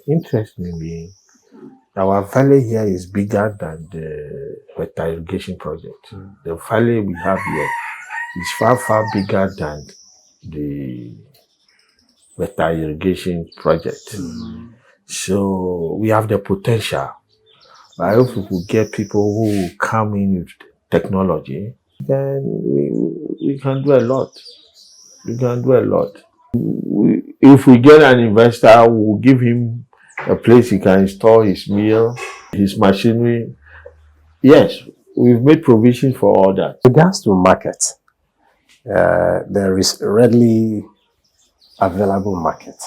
Interestingly, our valley here is bigger than the water irrigation project. The valley we have here is far, far bigger than the water irrigation project. So we have the potential. I hope we will get people who will come in with technology, then we can do a lot. We can do a lot. If we get an investor, we'll give him a place he can install his mill, his machinery. Yes, we've made provision for all that. With regards to market, there is readily available market.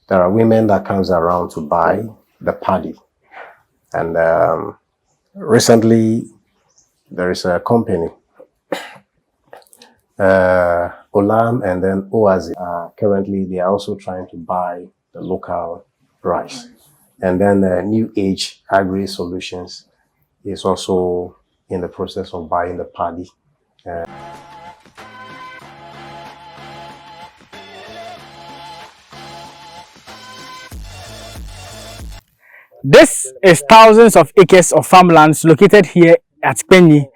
There are women that comes around to buy the paddy. And recently, there is a company, Olam and then Oasis. Currently, they are also trying to buy the local rice. And then New Age Agri Solutions is also in the process of buying the paddy. This is thousands of acres of farmlands located here at Penny,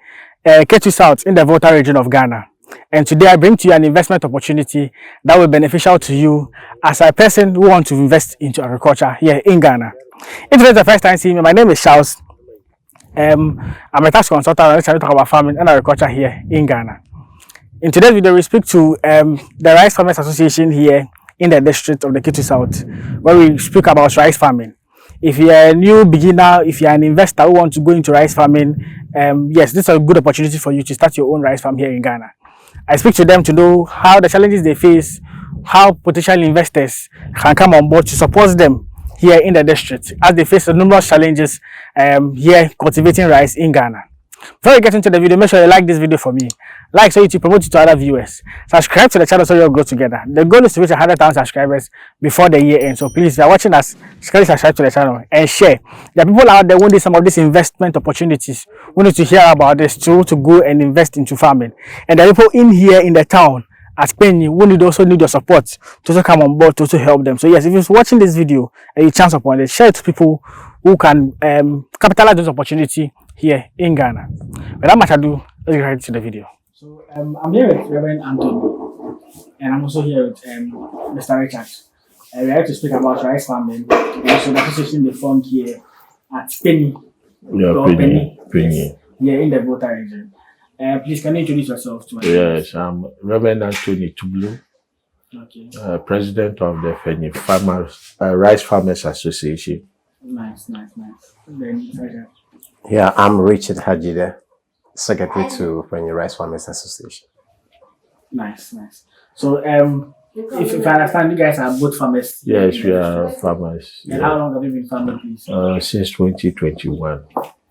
Ketu South in the Volta region of Ghana. And today I bring to you an investment opportunity that will be beneficial to you as a person who wants to invest into agriculture here in Ghana. If this is the first time seeing me, my name is Charles. I'm a tax consultant and I talk about farming and agriculture here in Ghana. In today's video, we speak to the Rice Farmers Association here in the district of the Ketu South, where we speak about rice farming. If you're a new beginner, if you're an investor who wants to go into rice farming, yes, this is a good opportunity for you to start your own rice farm here in Ghana. I speak to them to know how the challenges they face, how potential investors can come on board to support them here in the district as they face the numerous challenges here cultivating rice in Ghana. Before we get into the video, make sure you like this video for me. Like so you to promote it to other viewers. Subscribe to the channel so you'll grow together. The goal is to reach 100,000 subscribers before the year ends. So please, if you're watching us, subscribe to the channel and share. There are people out there who need some of these investment opportunities. We need to hear about this too, to go and invest into farming. And there are people in here in the town at Penny who also need your support to also come on board to also help them. So yes, if you're watching this video and you chance upon it, share it to people who can capitalize this opportunity here in Ghana. Without much ado, let's get right into the video. So I'm here with Reverend Anthony, and I'm also here with Mr. Richard. We're here to speak about rice farming and so the association they formed here at Penny. Yeah, Penny. Here in the Volta region. Please, can you introduce yourself to us? Yes, I'm Reverend Anthony Tublu, President of the Penny Rice Farmers Association. Nice. Then, Richard. Yeah, I'm Richard Hajide, Secretary to Penny Rice Farmers Association. Nice. So, if I understand, you guys are both farmers. Yes, we are farmers. And how long have you been farming, please? Since 2021.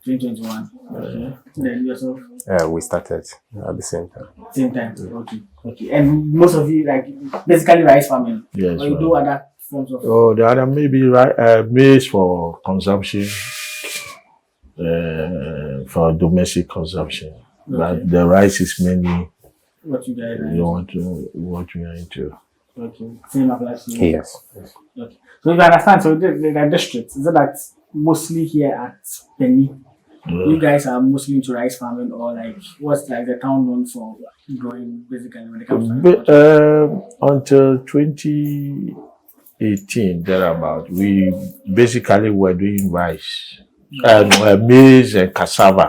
2021. Okay. Then yourself? We started at the same time. Same time. Okay. And most of you basically rice farming. Yes. Or you do other forms of. Oh, the other maybe maize for consumption. For domestic consumption, but the rice is mainly what you guys what we are into. Okay, same applies to you. Yes. Okay. So if I understand, so the district is that mostly here at Penny, you guys are mostly into rice farming, or like what's like the town known for growing basically when it comes to until 2018 thereabout, we basically were doing rice. And maize and cassava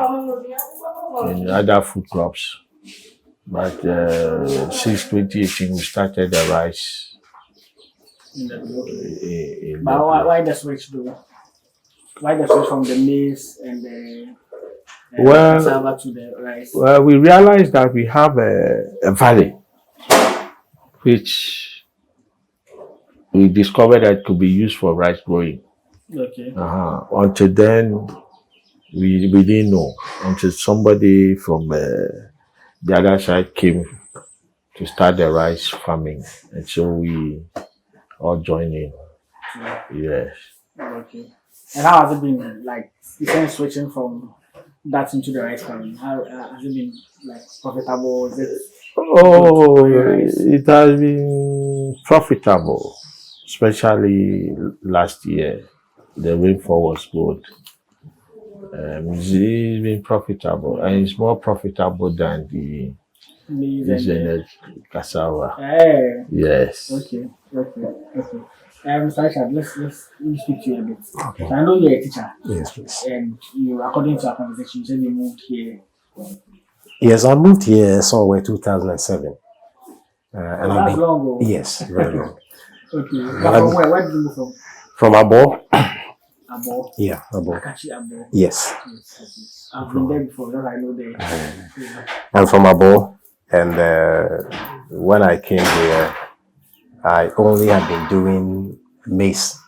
and other food crops. But since 2018, we started the rice. But why the switch though? Why the switch from the maize and the cassava to the rice? Well, we realized that we have a valley which we discovered that could be used for rice growing. Okay. Until then, we didn't know. Until somebody from the other side came to start the rice farming, and so we all joined in. Yeah. Yes. Okay. And how has it been? Like, you can switching from that into the rice farming. How has it been like profitable? Is it? Oh, it has been profitable. especially last year, the rainfall was good. It's been profitable, and it's more profitable than the isn't cassava. Eh, Yes. okay. Mr. Richard, let me speak to you a bit. Okay. So I know you're a teacher, Yes, please. and you, according to our conversation, you said you moved here. Yes, I moved here somewhere 2007. And I've That's been, long ago. yes, very long. Okay. But from where? Where did you move from? From Abo? Abo. Yeah, Abo. Akachi Abo. Yes. Yes. I've been there before, because I know there. Yeah. I'm from Abo. And when I came here, I only had been doing maize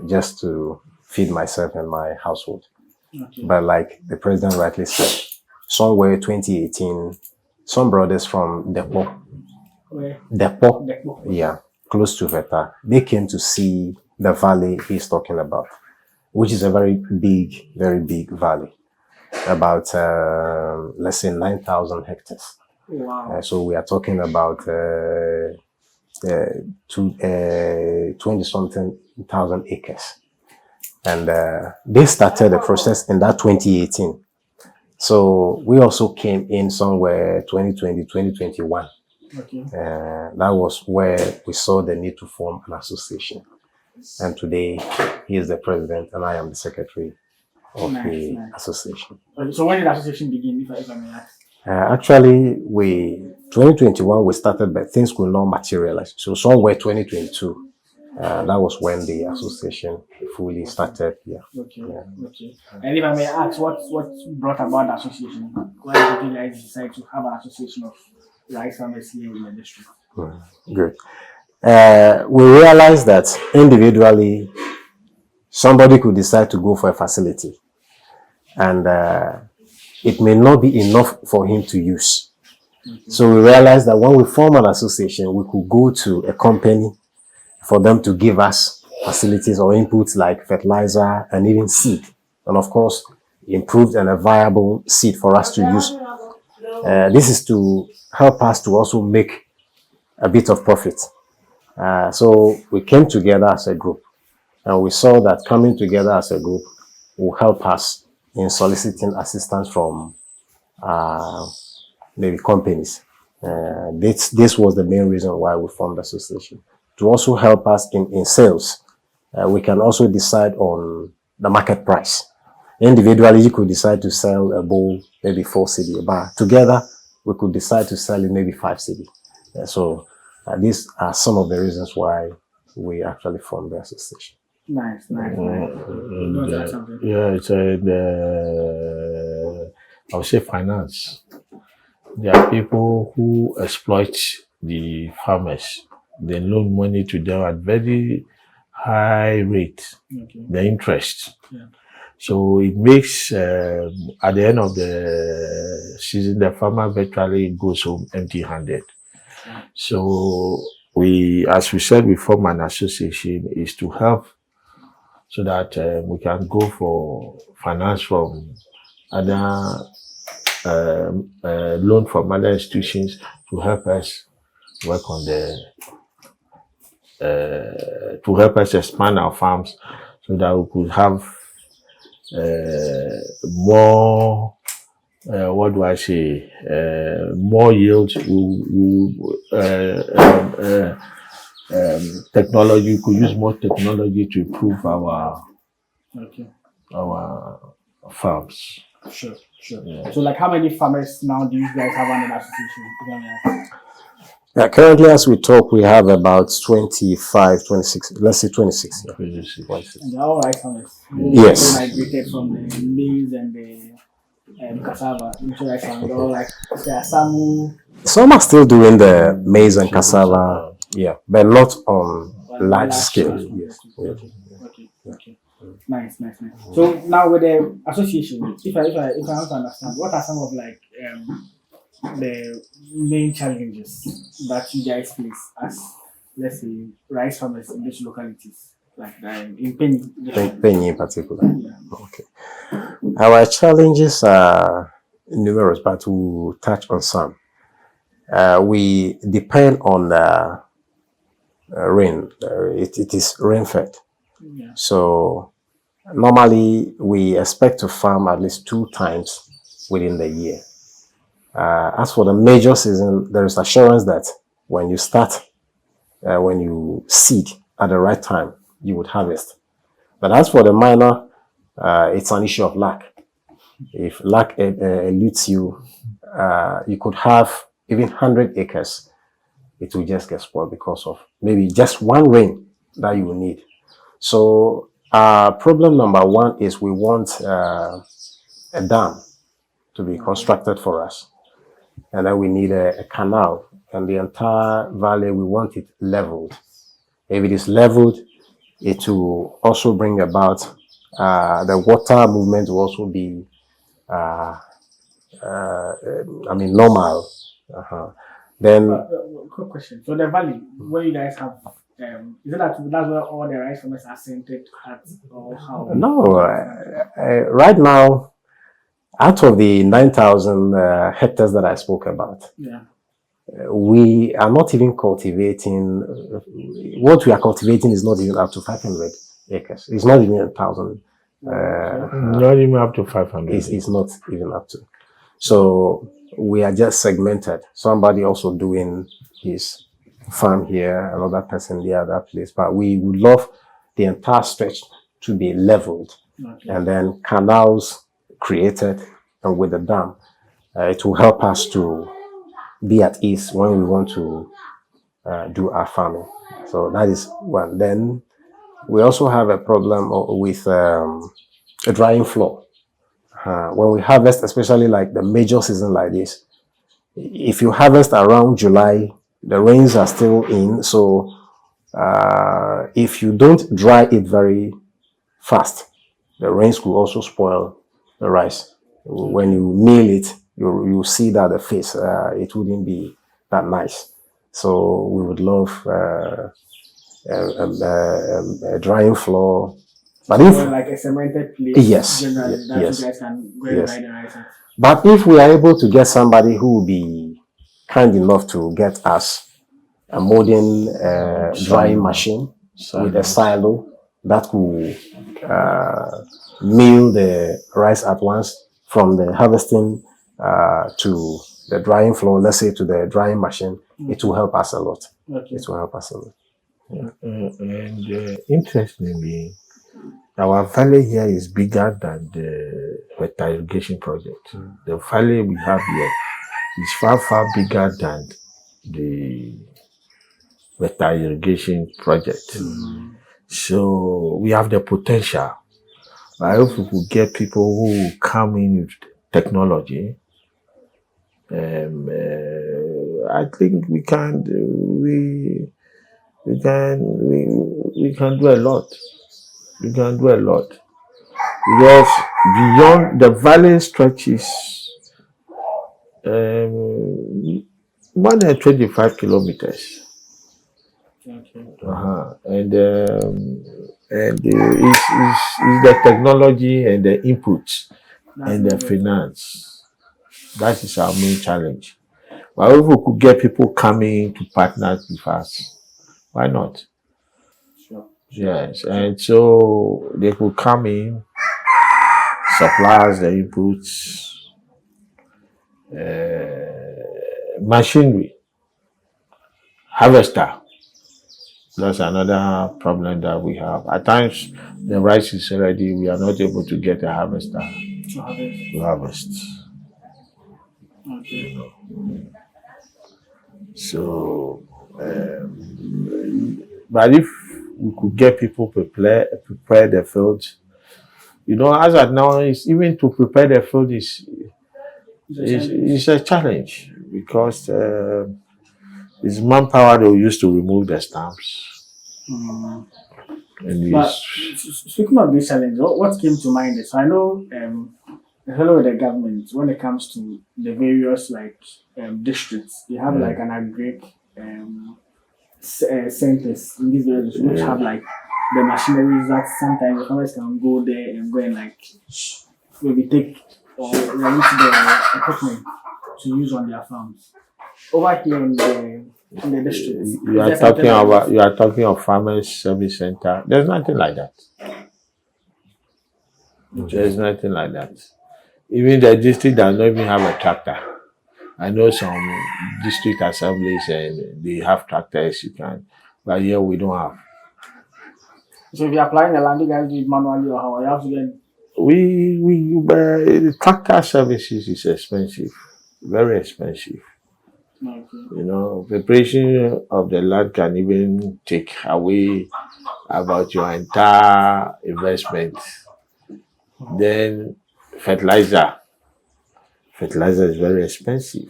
just to feed myself and my household. Okay. But like the president rightly said, somewhere 2018, some brothers from Depo, Where? Depo, yeah, close to Veta, they came to see the valley he's talking about, which is a very big valley, about let's say 9,000 hectares. Wow. So we are talking about 20 something thousand acres. And they started the process in that 2018. So we also came in somewhere 2020, 2021. Okay. That was where we saw the need to form an association. And today he is the president and I am the secretary of the association. So when did the association begin, if I may ask? Actually, 2021 we started, but things could not materialize. So somewhere 2022, that was when the association fully started. Yeah. Okay. Okay. And if I may ask, what brought about the association? Why did you guys decide to have an association of rice farmers here in the district? Good. We realized that individually, somebody could decide to go for a facility, and it may not be enough for him to use. Okay. So we realized that when we form an association, we could go to a company for them to give us facilities or inputs like fertilizer and even seed. And of course, improved and a viable seed for us to use. This is to help us to also make a bit of profit. So we came together as a group, and we saw that coming together as a group will help us in soliciting assistance from maybe companies. This was the main reason why we formed the association, to also help us in sales. We can also decide on the market price. Individually, you could decide to sell a bowl maybe 4 cedi, but together we could decide to sell it maybe 5 cedi. So these are some of the reasons why we actually formed the association. Nice. Yeah, it's I would say finance. There are people who exploit the farmers. They loan money to them at very high rate, the interest. Yeah. So it makes, at the end of the season, the farmer virtually goes home empty-handed. Yeah. So as we said, we form an association is to help so that we can go for finance from other loan from other institutions to help us work on to help us expand our farms so that we could have more what do I say, more yields. Technology, we could use more technology to improve our farms. Sure. Yeah. So like how many farmers now do you guys have under the association? Yeah, currently as we talk, we have about 25, 26, let's say 26. Yeah. 26. And they're all rice farmers? Yes. They migrated from the maize and the cassava into rice farmers. They're all like, there are some are still doing the maize and cassava, yeah, but not on large scale. Yes. Okay. Nice. So now with the association, if I want to understand, what are some of like the main challenges that you guys face as, let's say, rice farmers in these localities, like in Penny in particular? Yeah. Okay. Our challenges are numerous, but we'll touch on some. We depend on rain. It is rain fed. Yeah. So normally we expect to farm at least 2 times within the year. As for the major season, there is assurance that when you start, when you seed at the right time, you would harvest. But as for the minor, it's an issue of luck. If luck eludes you, you could have even 100 acres. It will just get spoiled because of maybe just one rain that you will need. So problem number one is we want a dam to be constructed for us. And then we need a canal. And the entire valley, we want it leveled. If it is leveled, it will also bring about the water movement will also be, normal. Then, Quick question. So the valley where you guys have, is it that's where all the rice farmers are centered at, or how? no, right now, out of the 9,000 hectares that I spoke about, Yeah. we are not even cultivating. What we are cultivating is not even up to 500 acres. It's not even 1,000. Not even up to 500. It's not even up to. So we are just segmented. Somebody also doing his farm here, another person the other place. But we would love the entire stretch to be leveled, and then canals created, and with the dam, it will help us to be at ease when we want to do our farming. So that is one. Then we also have a problem with a drying floor. When we harvest, especially like the major season like this, if you harvest around July, the rains are still in. So if you don't dry it very fast, the rains could also spoil the rice. When you meal it, you see that the face, it wouldn't be that nice. So we would love a drying floor. But if like a cemented place, yes, generally, that yes, you guys can go and yes. dry the rice at. But if we are able to get somebody who will be kind enough to get us a modern drying machine with a silo that will mill the rice at once from the harvesting to the drying floor, let's say to the drying machine, it will help us a lot. Okay. It will help us a lot. And interestingly, our valley here is bigger than the water irrigation project. The valley we have here is far, far bigger than the water irrigation project. So we have the potential. I hope we could get people who come in with technology. I think we can do a lot. We can do a lot because beyond the valley stretches more than 25 kilometers. Okay. And it's the technology and the inputs and the finance. That is our main challenge. But if we could get people coming to partner with us, why not? Sure. Yes, and so they could come in, supply us the inputs, machinery, harvester. That's another problem that we have. At times, the rice is ready, we are not able to get a harvester to harvest. Okay. So, but if we could get people prepare the field, as at now, it's even to prepare the field is a challenge because it's manpower they use to remove the stamps. But speaking of this challenge, what came to mind is I know hello with the government when it comes to the various districts, they have like an agric centers in these areas which have like the machineries that sometimes the farmers can go there and go and maybe take or rent the equipment to use on their farms. over here in the district? You are talking about you are talking of farmers service center. There's nothing like that. There's nothing like that. Even the district does not even have a tractor. I know some district assemblies and they have tractors you can, but here we don't have. So if you're applying the land, you guys do it manually or how? You have to get. Tractor services is expensive, very expensive. Okay. Preparation of the land can even take away about your entire investment. Then fertilizer. Fertilizer is very expensive.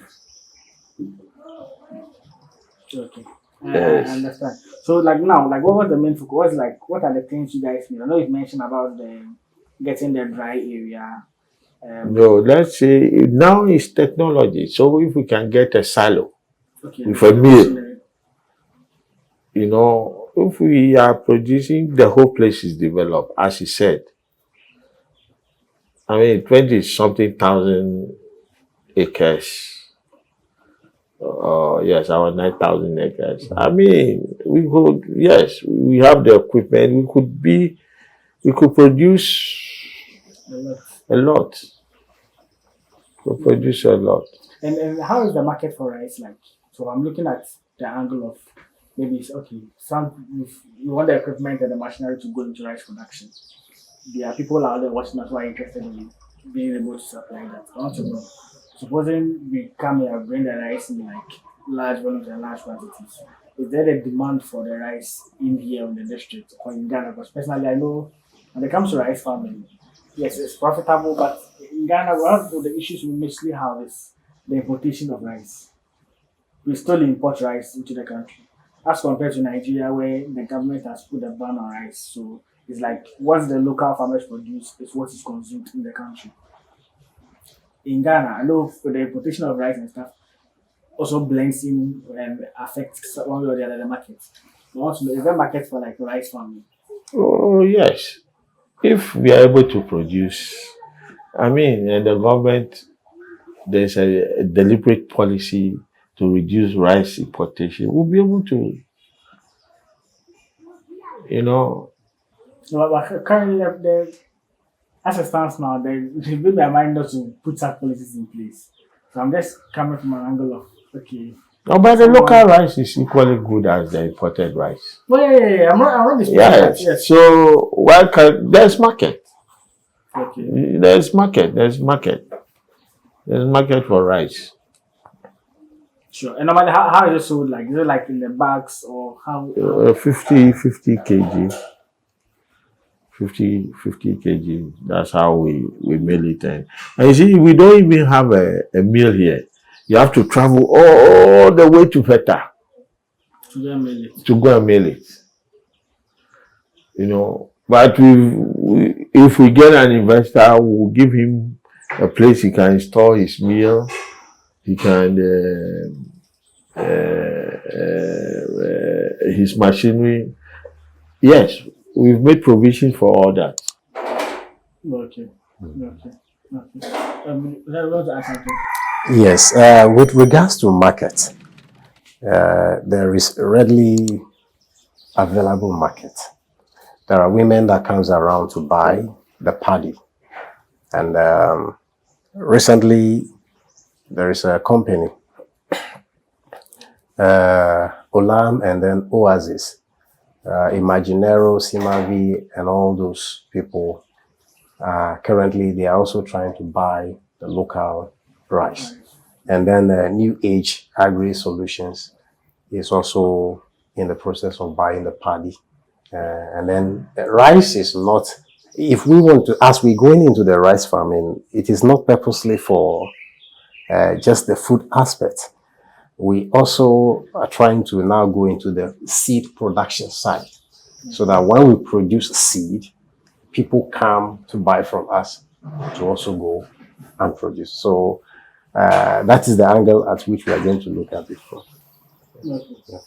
Okay. Yes. I understand. So like now, like what was the main focus? What are the things you guys need? I know you mentioned about the getting the dry area. No, let's say now it's technology. So if we can get a silo Okay. with a mill, if we are producing, the whole place is developed, as he said. I mean, 20 something thousand acres. Yes, our 9,000 acres. I mean, we could, yes, we have the equipment. We could produce a lot. We produce a lot. And how is the market for rice like? So I'm looking at the angle of maybe it's okay. You want the equipment and the machinery to go into rice production. There are people out there watching us who are interested in being able to supply that. I want to know. Supposing we come here and bring the rice in like large volumes and large quantities, is there a demand for the rice in here in the district or in Ghana? Because personally, I know when it comes to rice farming, yes, it's profitable, but in Ghana, one of the issues we mostly have is the importation of rice. We still import rice into the country, as compared to Nigeria, where the government has put a ban on rice. So it's like what the local farmers produce is what is consumed in the country. In Ghana, I know for the importation of rice and stuff also blends in and affects one way or the other the market. But also, is there market for like rice farming? Oh, yes. If we are able to produce, I mean, and the government, there's a deliberate policy to reduce rice importation, we'll be able to, No, but currently, as it stands now, they made my mind not to put such policies in place. So I'm just coming from an angle of okay. No, but the local rice is equally good as the imported rice. Well, yeah. I'm not disputing that. Yes. Yes. So there's market. Okay. There's market. There's market for rice. Sure. And normally, how is it sold? Like, is it like in the bags or how? 50 kg. 50 kg. That's how we mill it. And you see, we don't even have a mill here. You have to travel all the way to Volta To go and mill it. to go and mill it. But if we get an investor, we'll give him a place he can install his mill. He can his machinery. Yes, we've made provision for all that. Okay. I want to ask something. Yes, with regards to market, there is readily available market. There are women that comes around to buy the paddy, and recently there is a company, Olam and then Oasis, Imaginero, Simavi, and all those people. Currently, they are also trying to buy the local rice. And then New Age Agri Solutions is also in the process of buying the paddy. And then rice is not, if we want to, as we're going into the rice farming, it is not purposely for just the food aspect. We also are trying to now go into the seed production side, so that when we produce seed, people come to buy from us to also go and produce. So that is the angle at which we are going to look at it from. Okay. Yeah.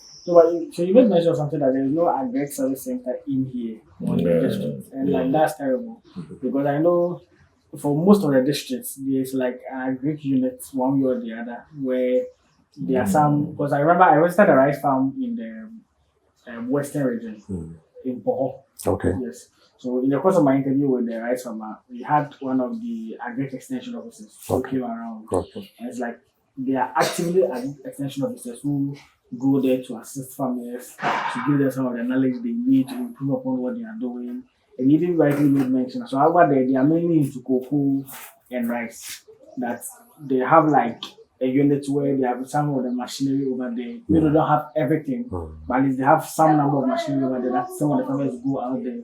So you made mention of something that there is no agri service center in here on the district, and like that's terrible because I know for most of the districts there's like an agri unit one way or the other where There are some, because I remember I visited a rice farm in the western region in Boho. Okay. Yes. So in the course of my interview with the rice farmer, we had one of the agri extension officers who came around. Okay. And it's like they are actively extension officers who go there to assist farmers, to give them some of the knowledge they need to improve upon what they are doing. And even rightly made mention. So over there, they are mainly into cocoa and rice. That they have like a unit where they have some of the machinery over there. We don't have everything, but at least they have some number of machinery over there that some of the farmers go out there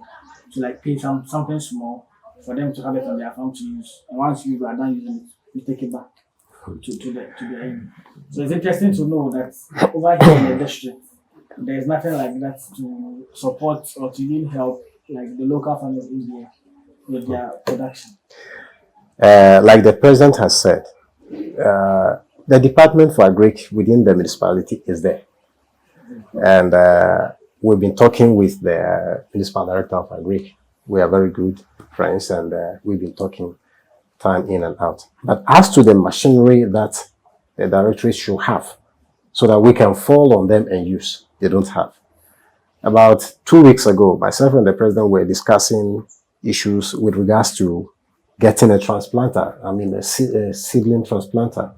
to like pay something small for them to have it on their farm to use. And once you are done using it, you take it back to the end. So it's interesting to know that over here in the district, there's nothing like that to support or to even help like the local farmers in there with their production. Like the president has said, the Department for Agric within the municipality is there. And we've been talking with the municipal director of Agric. We are very good friends, and we've been talking time in and out. But as to the machinery that the directorate should have, so that we can fall on them and use, they don't have. About 2 weeks ago, myself and the president were discussing issues with regards to getting a transplanter, a seedling transplanter.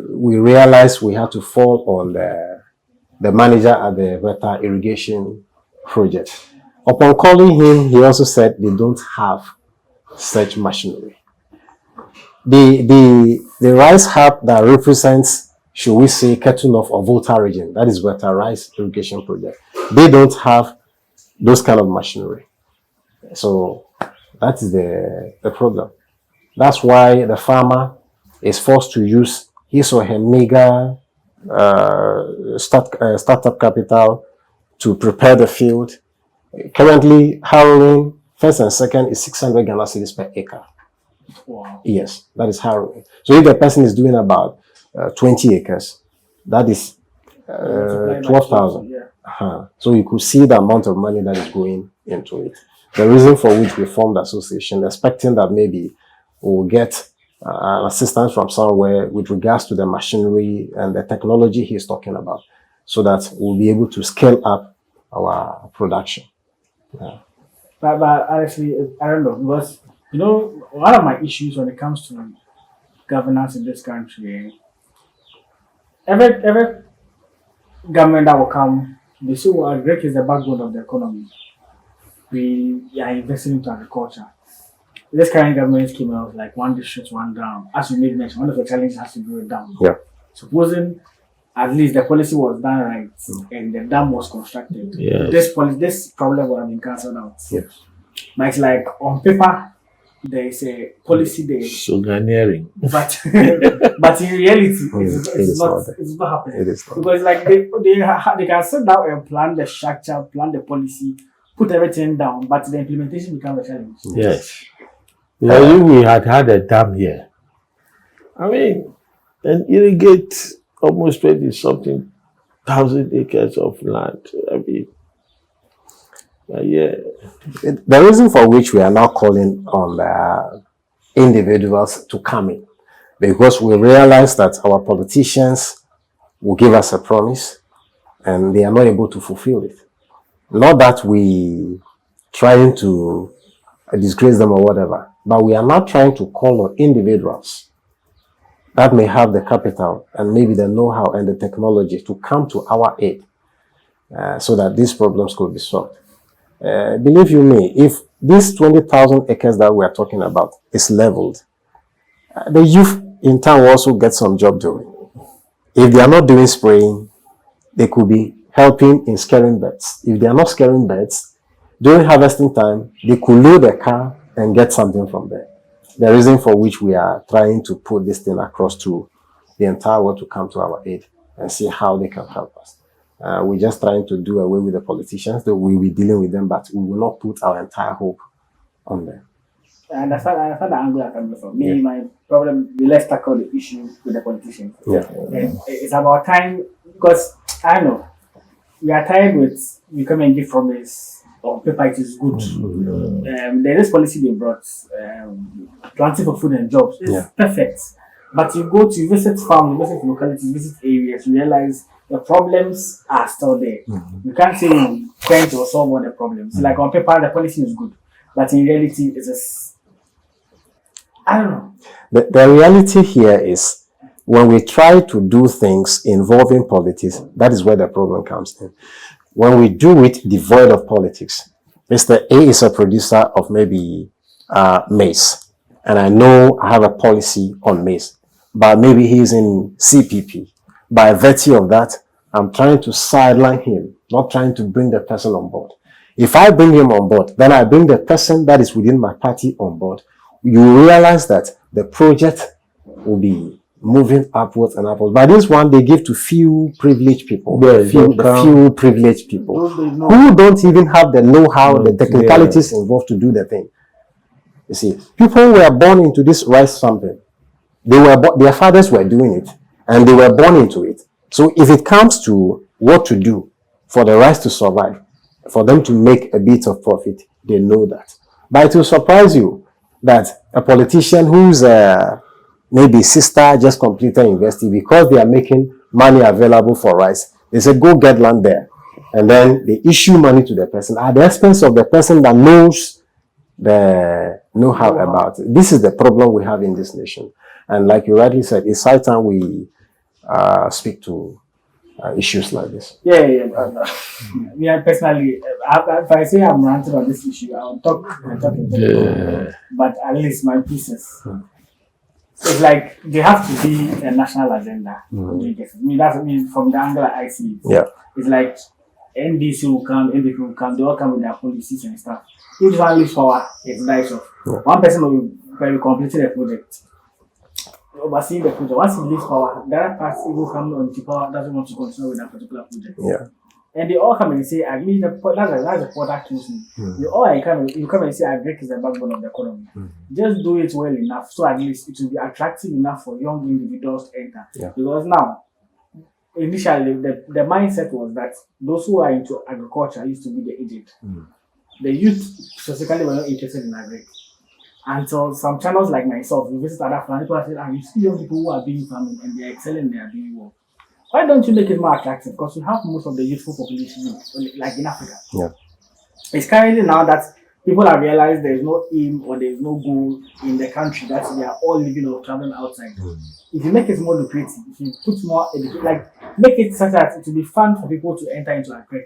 We realized we had to fall on the manager at the Volta irrigation project. Upon calling him, he also said they don't have such machinery. The rice hub that represents, should we say, Ketunov or Volta region, that is Volta rice irrigation project, they don't have those kind of machinery. So that is the problem. That's why the farmer is forced to use his or her meager startup capital to prepare the field. Currently, harrowing first and second is 600 Ghana cedis per acre. Wow. Yes, that is harrowing. So if the person is doing about 20 acres, that is 12,000. Yeah. So you could see the amount of money that is going into it. The reason for which we formed the association, expecting that maybe we'll get assistance from somewhere with regards to the machinery and the technology he's talking about, so that we'll be able to scale up our production. Yeah. But honestly, I don't know, because one of my issues when it comes to governance in this country, every government that will come, they say, well, agriculture is the backbone of the economy. We are investing into agriculture. This current government came out like one district, one dam. As you made mention, one of the challenges has to do with dam. Yeah. Supposing at least the policy was done right and the dam was constructed, this problem would have been cancelled out. Yes. But it's like on paper, there is a policy there. Sugarneering. But in reality, it's not happening. It is not. Because like they can sit down and plan the structure, plan the policy, put everything down, but the implementation becomes a challenge. Yes. If we had a dam here, and irrigate almost 20-something thousand acres of land. The reason for which we are now calling on individuals to come in, because we realize that our politicians will give us a promise and they are not able to fulfill it. Not that we trying to disgrace them or whatever, but we are not trying to call on individuals that may have the capital and maybe the know-how and the technology to come to our aid so that these problems could be solved. Believe you me, if these 20,000 acres that we are talking about is leveled, the youth in town will also get some job doing. If they are not doing spraying, they could be helping in scaring beds. If they are not scaring beds, during harvesting time, they could load a car and get something from there. The reason for which we are trying to put this thing across to the entire world to come to our aid and see how they can help us. We're just trying to do away with the politicians, that we will be dealing with them, but we will not put our entire hope on them. I understand the angle I'm coming from. Me, my problem, let's tackle the issue with the politicians. Yeah. And it's about time, because I know we are tired with we come and give promise on paper it is good. There is policy they brought, planting for food and jobs. It's perfect. But you visit farms, you visit localities, visit areas, you realize the problems are still there. You can't say you trying to solve all the problems. Like on paper, the policy is good, but in reality, it's just, I don't know. The reality here is when we try to do things involving politics, that is where the problem comes in. When we do it devoid of politics, Mr. A is a producer of maybe maize, and I know I have a policy on maize, but maybe he's in CPP. By virtue of that, I'm trying to sideline him, not trying to bring the person on board. If I bring him on board, then I bring the person that is within my party on board. You realize that the project will be moving upwards and upwards. But this one, they give to few privileged people, few privileged people who don't even have the know-how, the technicalities involved to do the thing. You see, people were born into this rice farming. Their fathers were doing it, and they were born into it. So if it comes to what to do for the rice to survive, for them to make a bit of profit, they know that. But it will surprise you that a politician whose maybe sister just completed university, because they are making money available for rice, they say go get land there, and then they issue money to the person at the expense of the person that knows the know-how about it. This is the problem we have in this nation, and like you rightly said, it's high time we speak to issues like this. Yeah. Yeah, personally, if I say I'm ranting on this issue, I'll talk but at least my pieces. It's like they have to be a national agenda. That's from the angle I see it. Yeah. It's like NDC will come, NDP will come, they all come with their policies and stuff. If one leaves power, it dies off. One person will complete the project. Overseeing the project. Once he leaves power, the other party will come on to power, doesn't want to continue with that particular project. Yeah. And they all come and say, I mean, that's the product kills me. You come and say, agric is the backbone of the economy. Just do it well enough, so at least it will be attractive enough for young individuals to enter. Yeah. Because now, initially, the mindset was that those who are into agriculture used to be the agent. The youth specifically were not interested in agric. Until some channels like myself, we visit other farms, people say, you see young people who are doing farming and they are excelling, they are doing well. Why don't you make it more attractive? Because you have most of the youthful population, like in Africa. Yeah. It's currently now that people have realized there is no aim or there is no goal in the country, that they are all living or traveling outside. If you make it more lucrative, if you put more, make it such that it will be fun for people to enter into agric.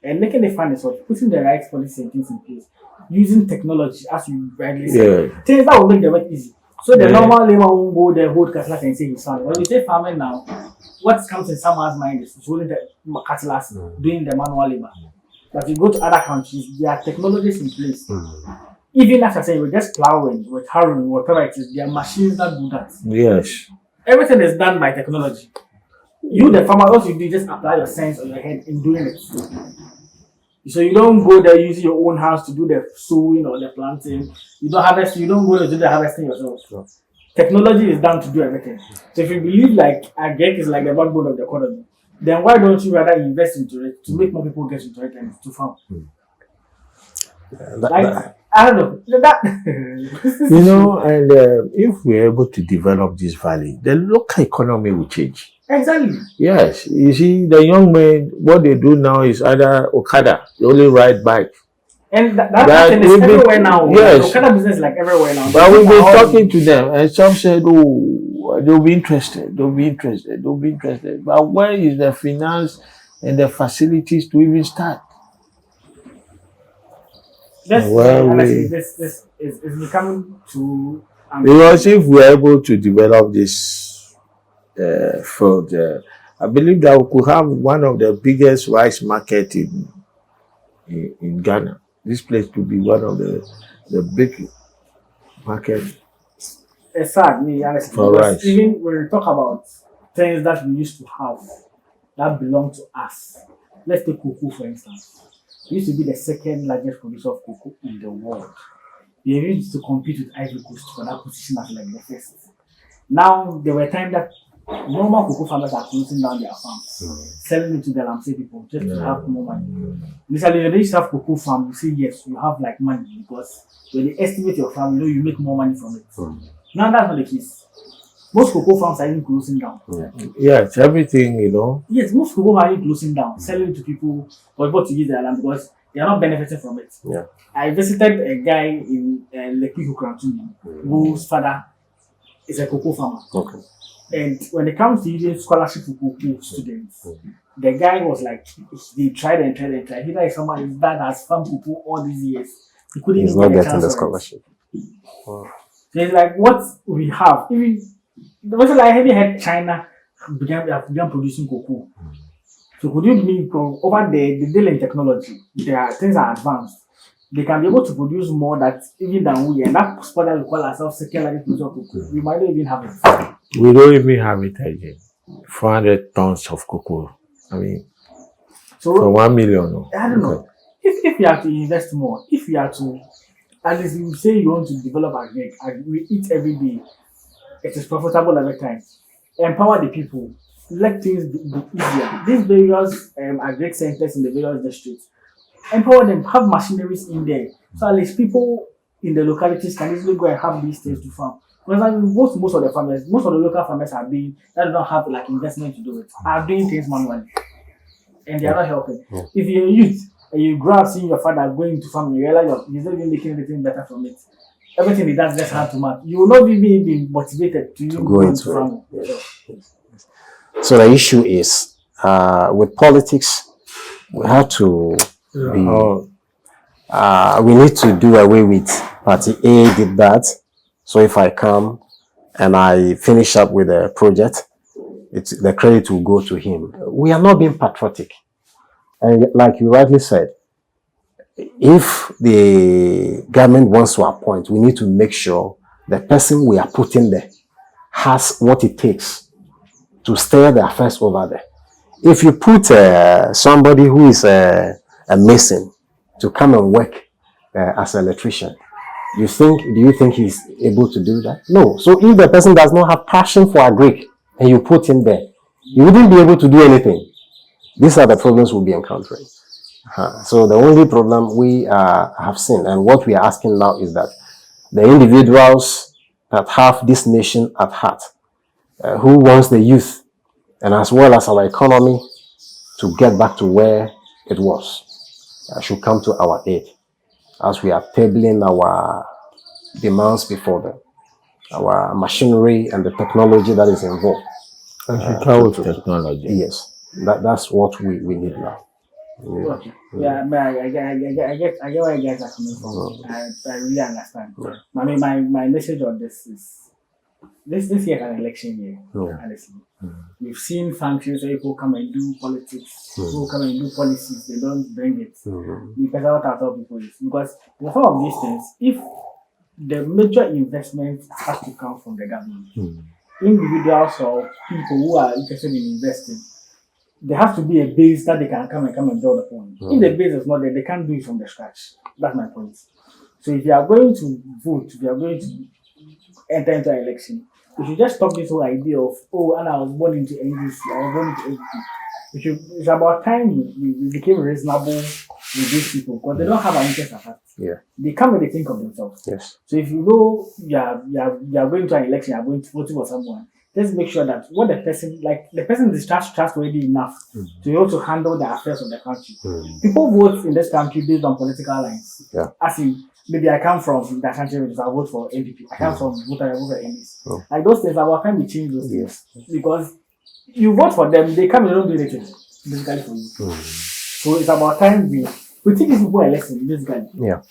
And making it fun is what? Putting the right policy and things in place. Using technology, as you rightly said. Things that will make the work easy. So the normal labor won't go there, hold cutlass and say he's farming. When we say farming now, what comes in someone's mind is holding the cutlass, doing the manual labor. But you go to other countries, there are technologies in place. Even as I say, we're just plowing, we're harrowing, whatever it is, there are machines that do that. Yes. Everything is done by technology. You, the farmer, all you do is just apply your sense on your head in doing it. So you don't go there using your own hands to do the sowing or the planting. You don't harvest. You don't go to do the harvesting yourself. Technology is done to do everything. So if you believe like agric is like the backbone of the economy, then why don't you rather invest into it to make more people get into it and to farm? I don't know. You know, and if we're able to develop this valley, the local economy will change. Exactly. Yes. You see, the young men, what they do now is either Okada, they only ride bike. And that is everywhere now. Yes. Okada business is like everywhere now. But we've been talking to them, and some said, oh, they'll be interested. But where is the finance and the facilities to even start? This is becoming too... Because if we're able to develop this field, I believe that we could have one of the biggest rice market in Ghana. This place could be one of the big market. It's sad, me honestly. For rice. Even when we talk about things that we used to have that belong to us, let's take cocoa for instance. We used to be the second largest producer of cocoa in the world. We used to compete with Ivory Coast for that position as like the first. Now there were times that normal cocoa farmers are closing down their farms, selling it to the Lamse people just to have more money. Initially, when they used to have cocoa farm, you say yes, you have like money because when they estimate your farm, you know you make more money from it. Now that's not the case. Most cocoa farms are even closing down. Yes, everything, you know. Yes, most cocoa farms are even closing down, selling to people for people to use their land because they are not benefiting from it. Yeah. I visited a guy in Lekki Hukrantuni whose father is a cocoa farmer. Okay. And when it comes to using scholarship for cocoa students, the guy was like, he tried and tried and tried. He like someone his dad has farmed cocoa all these years. He couldn't He's even not get a getting chance the for it. scholarship. So it's like what we have. Even the person like have had China began producing cocoa. So could you mean over there the deal in technology, their things are advanced. They can be able to produce more that even than we, and that spot that we call ourselves secondary producer of cocoa. We might not even have it. We don't even have it again. 400 tons of cocoa. I mean, So for 1 million. No. I don't know. If you have to invest more, if you have to, at least you say you want to develop agri, and we eat every day, it is profitable every time. Empower the people, let things be easier. These various agri centers in the various districts, empower them, have machineries in there, so at least people in the localities can easily go and have these things to farm. Because I mean, most of the farmers, most of the local farmers are doing that don't have like investment to do it, are doing things manually, and they are not helping. If you're a youth and you grow up seeing your father going to farm, you realize he's not even making anything better from it. Everything he does just hand to mouth. You will not even be motivated to even go into farming. So the issue is with politics, we have to be. We need to do away with party A did that. So if I come and I finish up with a project, the credit will go to him. We are not being patriotic. And like you rightly said, if the government wants to appoint, we need to make sure the person we are putting there has what it takes to steer the affairs over there. If you put somebody who is a mason to come and work as an electrician, do you think he's able to do that? No. So if the person does not have passion for agri and you put him there, you wouldn't be able to do anything. These are the problems we'll be encountering. So the only problem we have seen, and what we are asking now, is that the individuals that have this nation at heart, who wants the youth and as well as our economy to get back to where it was, should come to our aid as we are tabling our demands before them, our machinery and the technology that is involved. With technology. Yes, that's what we need now. Okay. Yeah, but I get where you guys are coming from. I really understand. I mean, my message on this is this year is an election year. Honestly, we've seen functions where people come and do politics, people come and do policies, they don't bring it. Because what I tell people is because some of these things, if the major investment has to come from the government, individuals or people who are interested in investing, there has to be a base that they can come and build upon. If the base is not there, they can't do it from the scratch. That's my point. So if you are going to vote, if you are going to enter into an election, you should just stop this whole idea of, and I was born into NDC, I was born into NDC. It's about time we became reasonable with these people because they don't have an interest at heart. They come and they think of themselves. So if you know you are going to an election, you are going to vote for someone, let's make sure that what the person is trustworthy enough to be able to handle the affairs of the country. People vote in this country based on political lines. As in, maybe I come from the country, which I vote for NPP. I come from Volta, I vote for NDC. Like those things, our time we change those things because you vote for them, they come and don't do anything basically for you. So it's about time we take these people a lesson basically.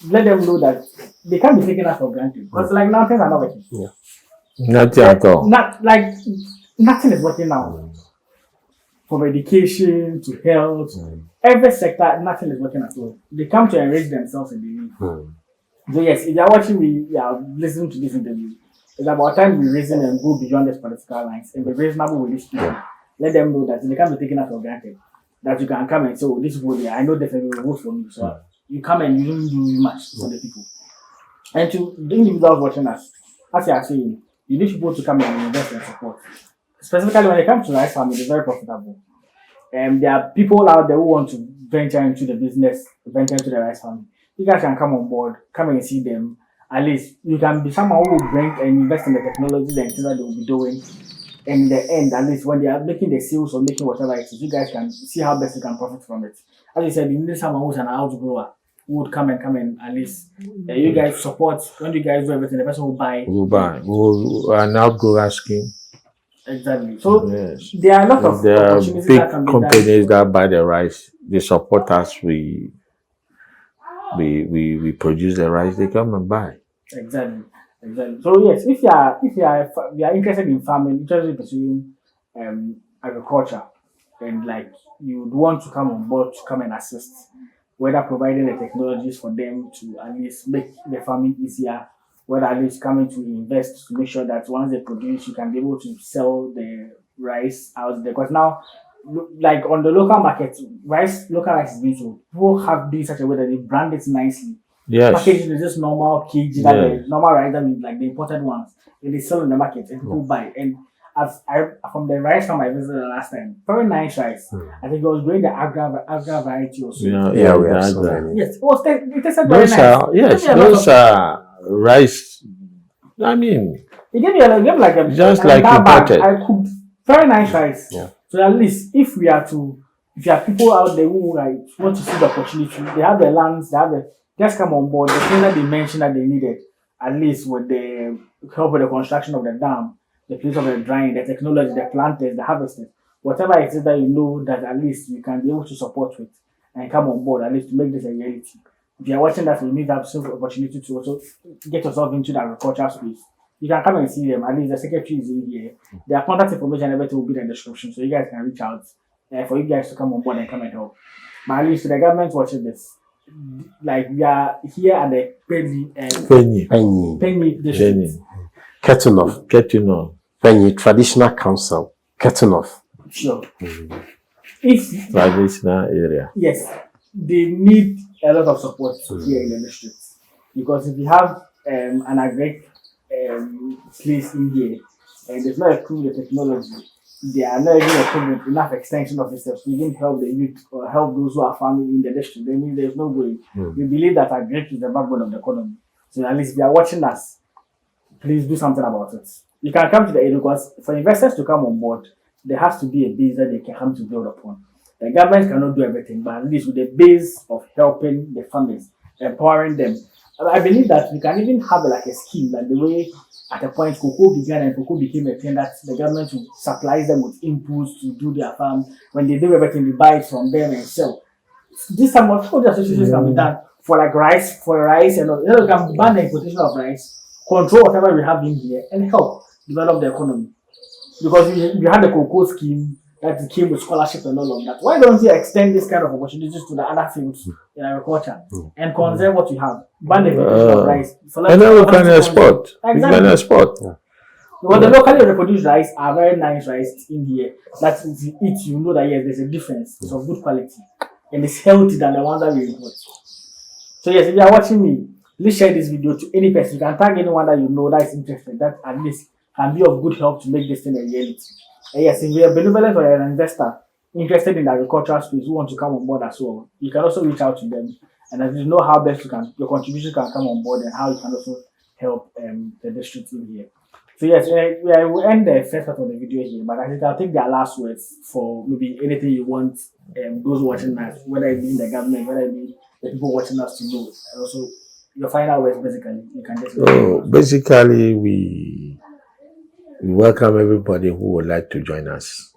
Let them know that they can't be taken us for granted because like now things are not working. Nothing at all. Nothing is working now. From education to health, every sector, nothing is working at all. They come to enrich themselves and they leave. So yes, if you are watching me, you are listening to this interview, it's about time we reason and go beyond these political lines and be reasonable with these people. Let them know that they can't be taken us for granted. That you can come and say, this people there, I know definitely will vote for me. So you come and you don't do much for the people. And to the individuals watching us, as you are saying, you need people to come and invest and support. Specifically when it comes to rice farming, it's very profitable. There are people out there who want to venture into the business, venture into the rice farming. You guys can come on board, come and see them. at least you can be someone who will bring and invest in the technology and things that they will be doing. And in the end, at least when they are making the sales or making whatever it is, you guys can see how best you can profit from it. As you said, you need someone who's an outgrower who would come and at least you guys support when you guys do everything. The person will buy. Who an outgoer scheme. Exactly. So Yes. there are a lot of There are opportunities big that can be done. companies that buy the rice. They support us. We produce the rice. They come and buy. Exactly. So yes, if you are interested in farming, interested in pursuing agriculture, and like you would want to come on board to come and assist, whether providing the technologies for them to at least make the farming easier, whether at least coming to invest to make sure that once they produce, you can be able to sell the rice out there. Because now, like on the local market, local rice is being sold. People have been such a way that they brand it nicely. Yes. Packaging is just normal kg, that the normal rice, that means like the imported ones. And they sell in the market and people buy. And from the rice farm I visited last time, very nice rice. I think it was growing the agra variety also. Yeah, we have so many. Yes, it tasted very nice. Those are rice. I mean, it gave me like a just like imported. I cooked very nice rice. Yeah. So at least if you have people out there who like want to see the opportunity, they have the lands, just come on board. The thing that they mentioned that they needed, at least with the help with the construction of the dam, the place of the drying, the technology, the planters, the harvesters, whatever it is that you know that at least you can be able to support with and come on board, at least to make this a reality. If you are watching that, you need to have some opportunity to also get yourself into the agricultural space. You can come and see them. At least the secretary is in here. Their contact information and everything will be in the description, so you guys can reach out for you guys to come on board and come and help. But at least the government watching this, like we are here at the Penny district. Ketunov. Penny Traditional Council. Ketunov. Sure. If Traditional area. Yes, they need a lot of support here in the district, because if you have an agric place in here and there's not equipped with technology, they are not even equipped with enough extension officers to even help the youth or help those who are farming in the district. They mean there's no way. We believe that agric is the backbone of the economy. So at least if you are watching us, please do something about it. You can come to the area, because for investors to come on board, there has to be a base that they can come to build upon. The government cannot do everything, but at least with the base of helping the farmers, empowering them. I believe that we can even have like a scheme, like the way at a point cocoa began and cocoa became a thing that the government will supply them with inputs to do their farm. When they do everything, they buy it from them and sell. This some of the associations can be done for like rice and all. You know, we can ban the importation of rice, control whatever we have in here, and help develop the economy. Because we had the cocoa scheme that came with scholarship and all of that. Why don't you extend this kind of opportunities to the other fields in agriculture and conserve what you have? Ban the importation of rice. And then we can export. Exactly. We can export. Because the locally reproduced rice are very nice rice in here. That if you eat, you know that yes, there's a difference. It's of good quality. And it's healthy than the ones that we import. So yes, if you are watching me, please share this video to any person. You can tag anyone that you know that is interested, that at least can be of good help to make this thing a reality. And yes, if you're a benevolent or an investor interested in the agricultural space who want to come on board as well, you can also reach out to them and as you know how best your contribution can come on board and how you can also help the district in here. So yes, I will end the first part of the video here, but I think I'll take their last words for maybe anything you want those watching us, whether it be in the government, whether it be the people watching us to know, and also your final words basically. You can just basically we welcome everybody who would like to join us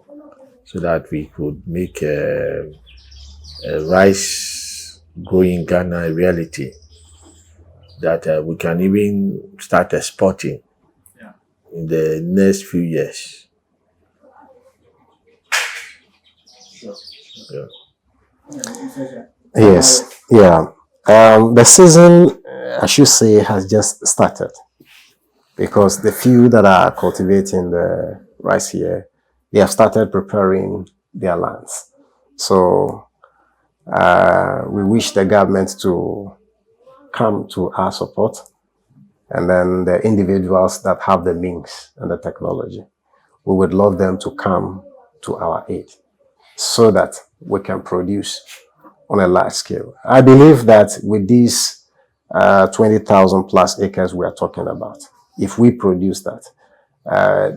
so that we could make a rice growing Ghana a reality, that we can even start exporting in the next few years. Sure. Yes, yeah. The season, I should say, has just started, because the few that are cultivating the rice here, they have started preparing their lands. So we wish the government to come to our support, and then the individuals that have the means and the technology, we would love them to come to our aid so that we can produce on a large scale. I believe that with these 20,000 plus acres we are talking about. If we produce that,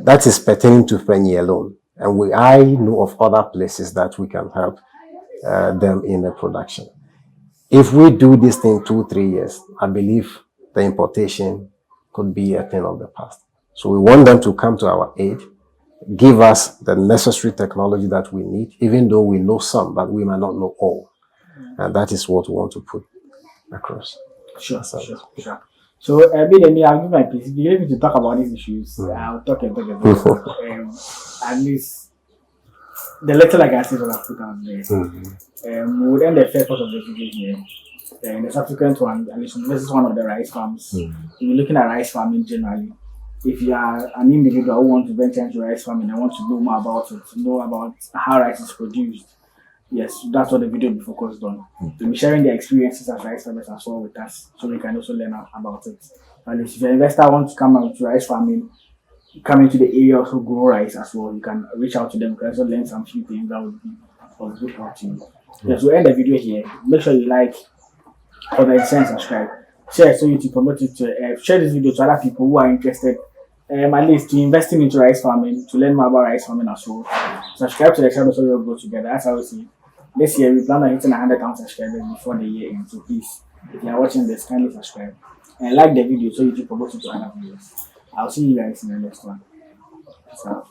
that is pertaining to Penny alone. And I know of other places that we can help them in the production. If we do this thing 2-3 years, I believe the importation could be a thing of the past. So we want them to come to our aid, give us the necessary technology that we need, even though we know some, but we might not know all. And that is what we want to put across. Sure. So, Bidemi, I'll give my piece. If you let me to talk about these issues, I'll talk about at least the little I can say that I've put out there. We would end the first part of the video here. The subsequent one, at least this is one of the rice farms. We're looking at rice farming generally. If you are an individual who wants to venture into rice farming and want to know more about it, to know about how rice is produced, yes, that's what the video will be focused on. We'll be sharing the experiences as rice farmers as well with us, so we can also learn about it. At least if an investor wants to come out to rice farming, come into the area also grow rice as well, you can reach out to them. You can also learn some few things that would be of good help to you. Yes, we'll end the video here. Make sure you like, comment, and subscribe. Share so you to promote it to share this video to other people who are interested. At least to investing into rice farming, to learn more about rice farming as well. Subscribe to the channel so we'll go together. That's how we see. This year we plan on hitting 100,000 subscribers before the year ends. So please, if you are watching this, kindly subscribe and like the video so you to promote it to other videos. I'll see you guys in the next one. Peace out.